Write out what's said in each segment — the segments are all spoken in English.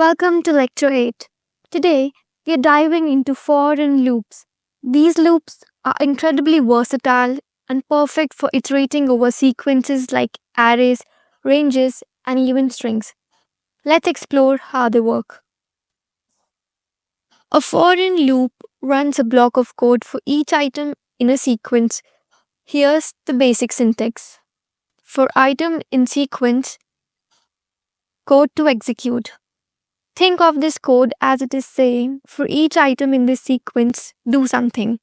Welcome to Lecture 8. Today, we are diving into foreign loops. These loops are incredibly versatile and perfect for iterating over sequences like arrays, ranges, and even strings. Let's explore how they work. A foreign loop runs a block of code for each item in a sequence. Here's the basic syntax. For item in sequence, code to execute. Think of this code as it is saying, for each item in this sequence, do something.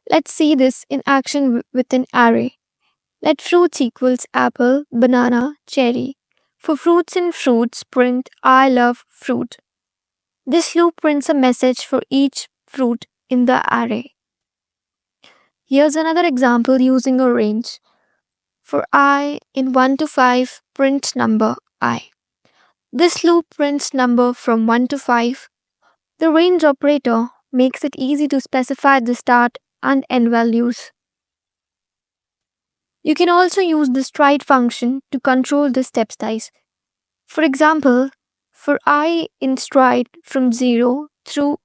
Let's see this in action with an array. Let fruits equals apple, banana, cherry. For fruits in fruits, print I love fruit. This loop prints a message for each fruit in the array. Here's another example using a range. For I in 1 to 5, print number I. This loop prints number from 1 to 5. The range operator makes it easy to specify the start and end values. You can also use the stride function to control the step size. For example, for I in stride from 0 through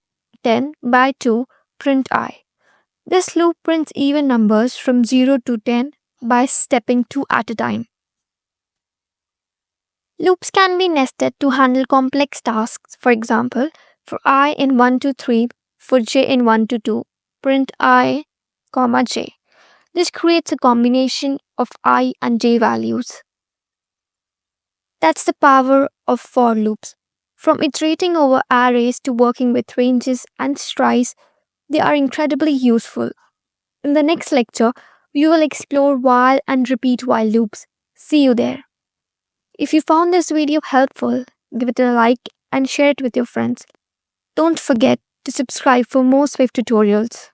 10 by 2, print I. This loop prints even numbers from 0 to 10 by stepping 2 at a time. Loops can be nested to handle complex tasks. For example, for I in 1 to 3, for j in 1 to 2, print I, comma j. This creates a combination of I and j values. That's the power of for loops. From iterating over arrays to working with ranges and strides, they are incredibly useful. In the next lecture, we will explore while and repeat while loops. See you there. If you found this video helpful, give it a like and share it with your friends. Don't forget to subscribe for more Swift tutorials.